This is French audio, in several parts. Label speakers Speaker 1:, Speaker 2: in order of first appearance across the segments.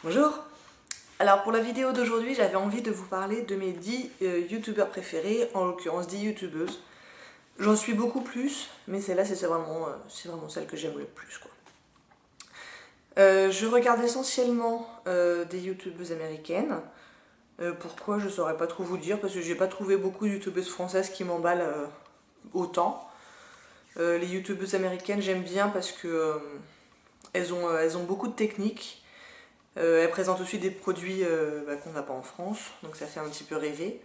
Speaker 1: Bonjour. Alors pour la vidéo d'aujourd'hui, j'avais envie de vous parler de mes 10 youtubeurs préférés, en l'occurrence 10 youtubeuses. J'en suis beaucoup plus, mais celle-là c'est vraiment celle que j'aime le plus, quoi. Je regarde essentiellement des youtubeuses américaines. Pourquoi, je saurais pas trop vous dire, parce que j'ai pas trouvé beaucoup de youtubeuses françaises qui m'emballent autant. Les youtubeuses américaines j'aime bien parce que elles ont beaucoup de techniques. Elles présentent aussi des produits qu'on n'a pas en France, donc ça fait un petit peu rêver.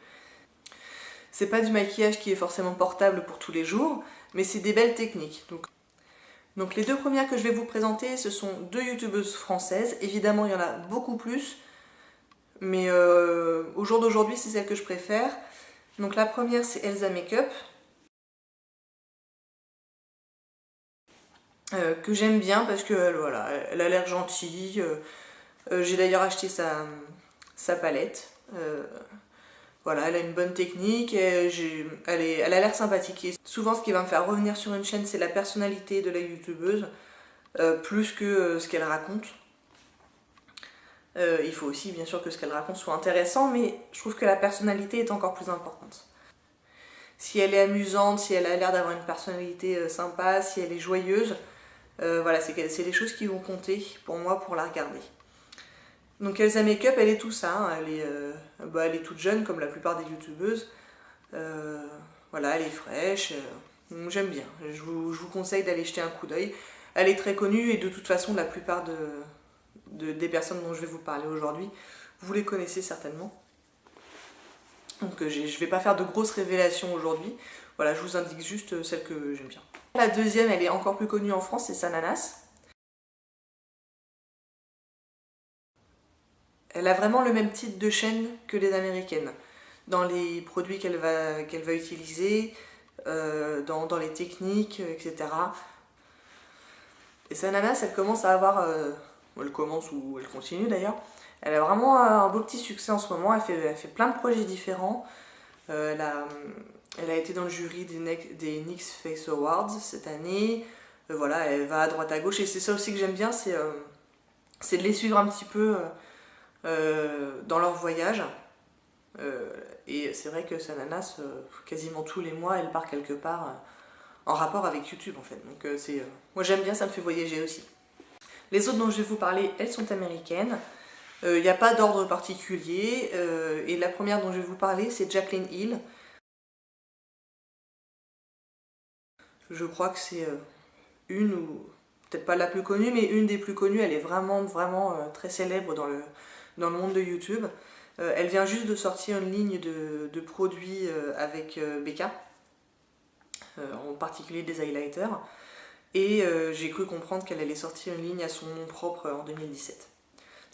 Speaker 1: C'est pas du maquillage qui est forcément portable pour tous les jours, mais c'est des belles techniques. Donc les deux premières que je vais vous présenter, ce sont deux youtubeuses françaises. Évidemment, il y en a beaucoup plus, mais au jour d'aujourd'hui, c'est celle que je préfère. Donc la première, c'est Elsa Makeup, que j'aime bien parce que voilà, elle a l'air gentille. J'ai d'ailleurs acheté sa palette. Voilà, elle a une bonne technique, et elle a l'air sympathique. Et souvent, ce qui va me faire revenir sur une chaîne, c'est la personnalité de la youtubeuse, plus que ce qu'elle raconte. Il faut aussi, bien sûr, que ce qu'elle raconte soit intéressant, mais je trouve que la personnalité est encore plus importante. Si elle est amusante, si elle a l'air d'avoir une personnalité sympa, si elle est joyeuse, voilà, c'est des choses qui vont compter pour moi pour la regarder. Donc Elsa Makeup, elle est tout ça, hein. Elle est toute jeune comme la plupart des youtubeuses. Voilà, elle est fraîche, j'aime bien. Je vous conseille d'aller jeter un coup d'œil. Elle est très connue et de toute façon la plupart des personnes dont je vais vous parler aujourd'hui, vous les connaissez certainement. Donc je ne vais pas faire de grosses révélations aujourd'hui. Voilà, je vous indique juste celle que j'aime bien. La deuxième, elle est encore plus connue en France, c'est Sananas. Elle a vraiment le même type de chaîne que les américaines, dans les produits qu'elle va utiliser, dans les techniques, etc. Et Sananas, elle commence à avoir, elle commence ou elle continue d'ailleurs, elle a vraiment un beau petit succès en ce moment. Elle fait plein de projets différents. Elle a été dans le jury des NYX Face Awards cette année. Voilà, elle va à droite à gauche et c'est ça aussi que j'aime bien, c'est de les suivre un petit peu dans leur voyage. Et c'est vrai que Sananas, quasiment tous les mois, elle part quelque part en rapport avec YouTube en fait. Donc moi j'aime bien, ça me fait voyager aussi. Les autres dont je vais vous parler, elles sont américaines. Il n'y a pas d'ordre particulier. Et la première dont je vais vous parler, c'est Jaclyn Hill. Je crois que c'est une, ou peut-être pas la plus connue, mais une des plus connues. Elle est vraiment très célèbre dans le monde de YouTube. Elle vient juste de sortir une ligne de produits avec Becca, en particulier des highlighters. Et j'ai cru comprendre qu'elle allait sortir une ligne à son nom propre en 2017.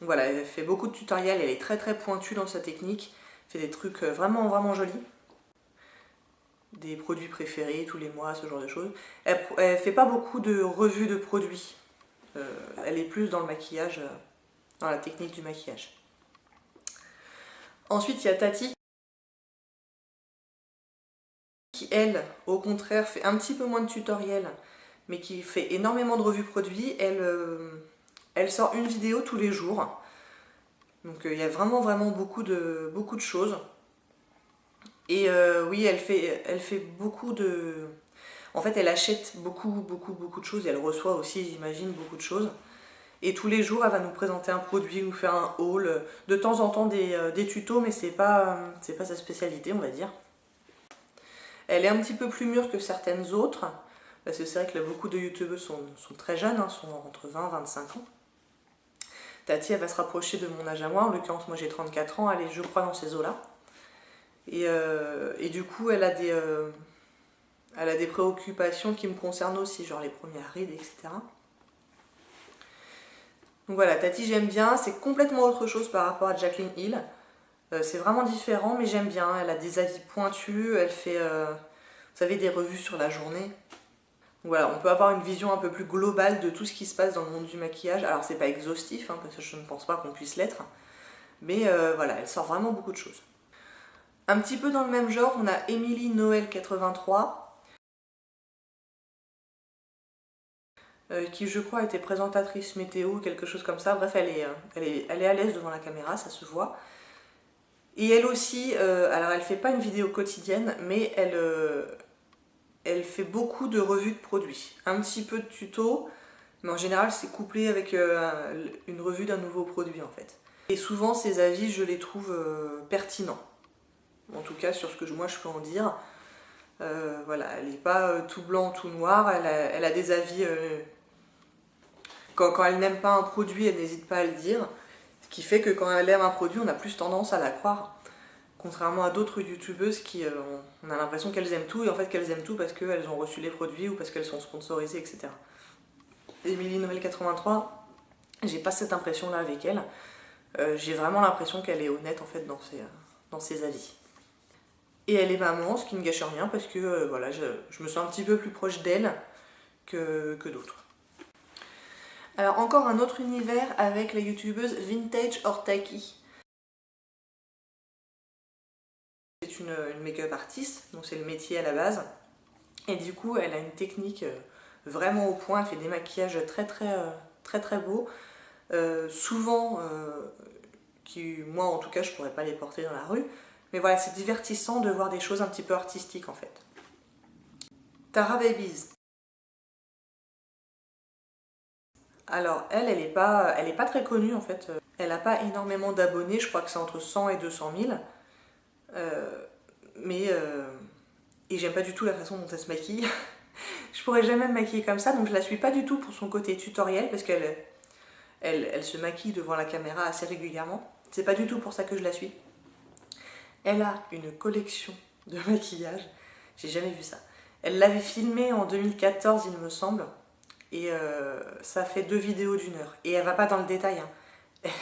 Speaker 1: Donc voilà, elle fait beaucoup de tutoriels, elle est très pointue dans sa technique, fait des trucs vraiment jolis. Des produits préférés tous les mois, ce genre de choses. Elle fait pas beaucoup de revues de produits. Elle est plus dans le maquillage, dans la technique du maquillage. Ensuite, il y a Tati, qui elle, au contraire, fait un petit peu moins de tutoriels, mais qui fait énormément de revues produits. Elle sort une vidéo tous les jours. Donc il y a vraiment beaucoup de choses. Et oui, elle fait beaucoup de... En fait, elle achète beaucoup de choses et elle reçoit aussi, j'imagine, beaucoup de choses. Et tous les jours, elle va nous présenter un produit, nous faire un haul. De temps en temps, des tutos, mais c'est pas sa spécialité, on va dire. Elle est un petit peu plus mûre que certaines autres, parce que c'est vrai que là, beaucoup de youtubeuses sont très jeunes, hein, sont entre 20 et 25 ans. Tati, elle va se rapprocher de mon âge à moi, en l'occurrence, moi j'ai 34 ans, elle est, je crois, dans ces eaux-là. Et du coup, elle a des préoccupations qui me concernent aussi, genre les premières rides, etc. Donc voilà, Tati, j'aime bien, c'est complètement autre chose par rapport à Jaclyn Hill. C'est vraiment différent, mais j'aime bien. Elle a des avis pointus, elle fait, vous savez, des revues sur la journée. Donc voilà, on peut avoir une vision un peu plus globale de tout ce qui se passe dans le monde du maquillage. Alors c'est pas exhaustif, hein, parce que je ne pense pas qu'on puisse l'être, mais voilà, elle sort vraiment beaucoup de choses. Un petit peu dans le même genre, on a Emily Noël 83. qui je crois était présentatrice météo, quelque chose comme ça. Bref, elle est à l'aise devant la caméra, ça se voit. Et elle aussi, alors elle fait pas une vidéo quotidienne, mais elle fait beaucoup de revues de produits. Un petit peu de tutos, mais en général c'est couplé avec une revue d'un nouveau produit en fait. Et souvent ses avis, je les trouve pertinents. En tout cas sur ce que moi je peux en dire. Voilà, elle n'est pas tout blanc, tout noir, elle a des avis... Quand elle n'aime pas un produit, elle n'hésite pas à le dire. Ce qui fait que quand elle aime un produit, on a plus tendance à la croire. Contrairement à d'autres youtubeuses qui on a l'impression qu'elles aiment tout, et en fait qu'elles aiment tout parce qu'elles ont reçu les produits ou parce qu'elles sont sponsorisées, etc. Émilie Noël 83, j'ai pas cette impression là avec elle. J'ai vraiment l'impression qu'elle est honnête en fait dans ses avis. Et elle est maman, ce qui ne gâche rien parce que voilà, je me sens un petit peu plus proche d'elle que d'autres. Alors encore un autre univers avec la youtubeuse Vintage Ortaki. C'est une make-up artiste, donc c'est le métier à la base. Et du coup, elle a une technique vraiment au point, elle fait des maquillages très beaux. Souvent, moi en tout cas, je pourrais pas les porter dans la rue. Mais voilà, c'est divertissant de voir des choses un petit peu artistiques en fait. Tara Babies. Alors elle est pas très connue en fait. Elle n'a pas énormément d'abonnés, je crois que c'est entre 100 et 200 000. Et j'aime pas du tout la façon dont elle se maquille. Je pourrais jamais me maquiller comme ça, donc je la suis pas du tout pour son côté tutoriel, parce qu'elle se maquille devant la caméra assez régulièrement. C'est pas du tout pour ça que je la suis. Elle a une collection de maquillage, j'ai jamais vu ça. Elle l'avait filmé en 2014 il me semble, et ça fait 2 vidéos d'1 heure. Et elle va pas dans le détail, hein.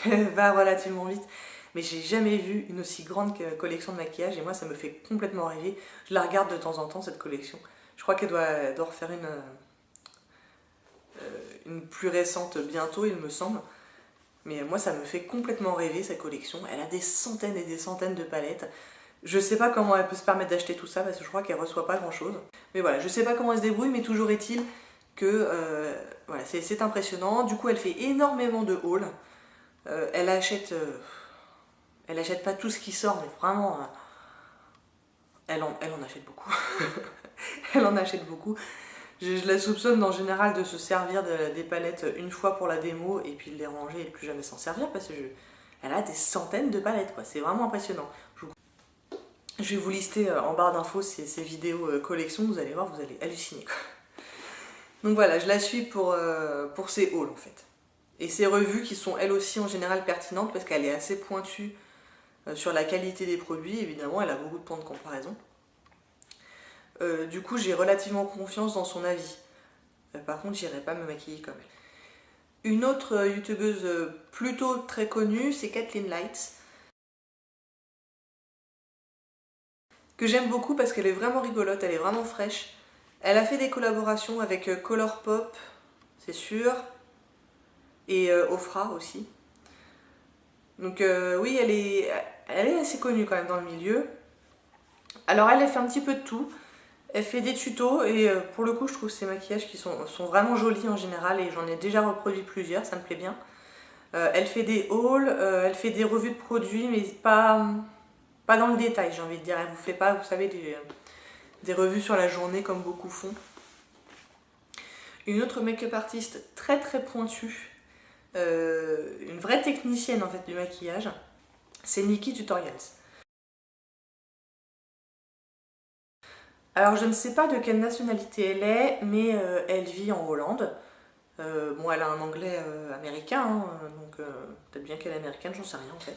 Speaker 1: Elle va relativement vite. Mais j'ai jamais vu une aussi grande collection de maquillage et moi ça me fait complètement rêver. Je la regarde de temps en temps cette collection. Je crois qu'elle doit refaire une plus récente bientôt il me semble. Mais moi ça me fait complètement rêver cette collection. Elle a des centaines et des centaines de palettes. Je sais pas comment elle peut se permettre d'acheter tout ça parce que je crois qu'elle reçoit pas grand chose. Mais voilà, je sais pas comment elle se débrouille mais toujours est-il que voilà, c'est impressionnant. Du coup elle fait énormément de hauls. Elle achète pas tout ce qui sort, mais vraiment, elle en achète beaucoup. Elle en achète beaucoup. Je la soupçonne en général de se servir des palettes une fois pour la démo et puis de les ranger et de plus jamais s'en servir parce que elle a des centaines de palettes, quoi. C'est vraiment impressionnant. Je vais vous lister en barre d'infos ces vidéos collection, vous allez voir, vous allez halluciner, quoi. Donc voilà, je la suis pour ses hauls en fait. Et ses revues qui sont elles aussi en général pertinentes parce qu'elle est assez pointue sur la qualité des produits, évidemment, elle a beaucoup de points de comparaison. Du coup, j'ai relativement confiance dans son avis. Par contre, j'irai pas me maquiller comme elle. Une autre youtubeuse plutôt très connue, c'est Kathleen Lights. Que j'aime beaucoup parce qu'elle est vraiment rigolote, elle est vraiment fraîche. Elle a fait des collaborations avec Colourpop, c'est sûr, et Ofra aussi. Donc oui, elle est assez connue quand même dans le milieu. Alors elle fait un petit peu de tout. Elle fait des tutos et pour le coup je trouve ses maquillages qui sont vraiment jolis en général et j'en ai déjà reproduit plusieurs, ça me plaît bien. Elle fait des hauls, elle fait des revues de produits mais pas dans le détail, j'ai envie de dire. Elle vous fait pas, vous savez, des revues sur la journée comme beaucoup font. Une autre make-up artiste très pointue, une vraie technicienne en fait du maquillage, c'est Nikki Tutorials. Alors je ne sais pas de quelle nationalité elle est, mais elle vit en Hollande. Bon, elle a un anglais américain, hein, donc peut-être bien qu'elle est américaine, j'en sais rien en fait.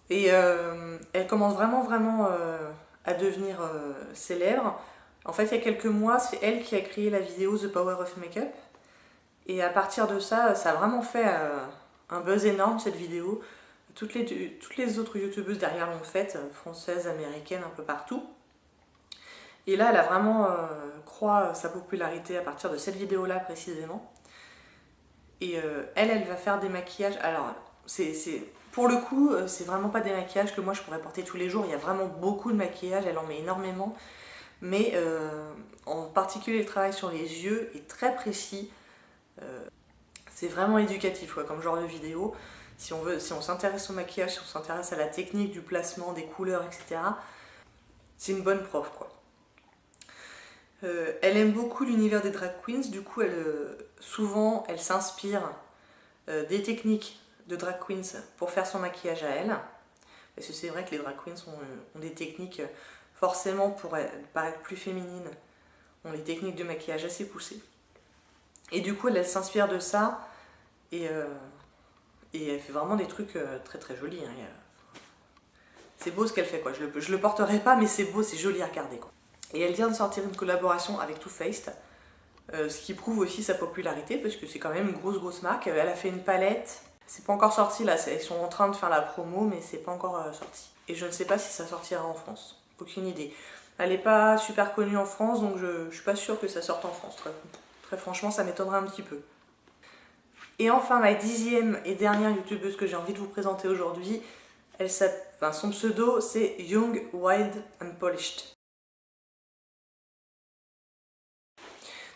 Speaker 1: Et elle commence vraiment à devenir célèbre. En fait, il y a quelques mois, c'est elle qui a créé la vidéo The Power of Makeup. Et à partir de ça, ça a vraiment fait un buzz énorme cette vidéo. Toutes les autres youtubeuses derrière l'ont faite, françaises, américaines, un peu partout. Et là, elle a vraiment croît sa popularité à partir de cette vidéo-là précisément. Et elle va faire des maquillages. Alors, pour le coup, c'est vraiment pas des maquillages que moi je pourrais porter tous les jours. Il y a vraiment beaucoup de maquillage, elle en met énormément. Mais En particulier le travail sur les yeux est très précis. C'est vraiment éducatif comme genre de vidéo. Si on s'intéresse au maquillage, si on s'intéresse à la technique du placement, des couleurs, etc. C'est une bonne prof quoi. Elle aime beaucoup l'univers des drag queens, du coup souvent elle s'inspire des techniques de drag queens pour faire son maquillage à elle. Parce que c'est vrai que les drag queens ont des techniques, forcément pour paraître plus féminines, ont des techniques de maquillage assez poussées. Et du coup elle s'inspire de ça et elle fait vraiment des trucs très très jolis. C'est beau ce qu'elle fait quoi, je le porterai pas mais c'est beau, c'est joli à regarder quoi. Et elle vient de sortir une collaboration avec Too Faced, ce qui prouve aussi sa popularité parce que c'est quand même une grosse marque. Elle a fait une palette, c'est pas encore sorti là, ils sont en train de faire la promo mais c'est pas encore sorti. Et je ne sais pas si ça sortira en France, aucune idée. Elle est pas super connue en France donc je suis pas sûre que ça sorte en France, très franchement ça m'étonnerait un petit peu. Et enfin ma 10e et dernière youtubeuse que j'ai envie de vous présenter aujourd'hui, son pseudo c'est Young, Wild and Polished.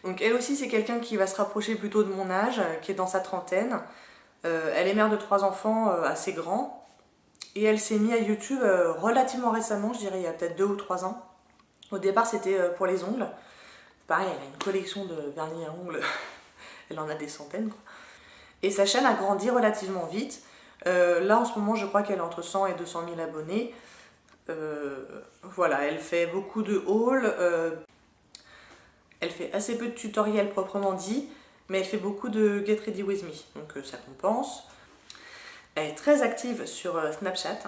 Speaker 1: Donc elle aussi c'est quelqu'un qui va se rapprocher plutôt de mon âge, qui est dans sa trentaine. Elle est mère de 3 enfants assez grands. Et elle s'est mise à YouTube relativement récemment, je dirais il y a peut-être 2 ou 3 ans. Au départ c'était pour les ongles. Pareil, elle a une collection de vernis à ongles, elle en a des centaines quoi. Et sa chaîne a grandi relativement vite. Là en ce moment je crois qu'elle est entre 100 et 200 000 abonnés. Voilà, elle fait beaucoup de hauls. Elle fait assez peu de tutoriels proprement dit, mais elle fait beaucoup de Get Ready With Me, donc ça compense. Elle est très active sur Snapchat,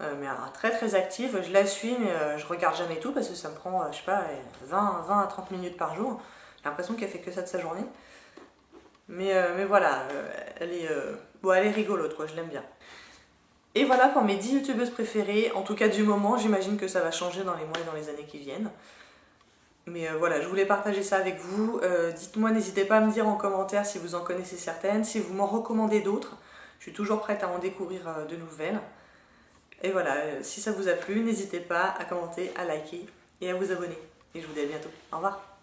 Speaker 1: mais très active. Je la suis, mais je regarde jamais tout parce que ça me prend, je sais pas, 20 à 30 minutes par jour. J'ai l'impression qu'elle fait que ça de sa journée. Mais voilà, elle est rigolote, quoi, je l'aime bien. Et voilà pour mes 10 youtubeuses préférées, en tout cas du moment. J'imagine que ça va changer dans les mois et dans les années qui viennent. Mais voilà, je voulais partager ça avec vous. Dites-moi, n'hésitez pas à me dire en commentaire si vous en connaissez certaines, si vous m'en recommandez d'autres. Je suis toujours prête à en découvrir de nouvelles. Et voilà, si ça vous a plu, n'hésitez pas à commenter, à liker et à vous abonner. Et je vous dis à bientôt. Au revoir.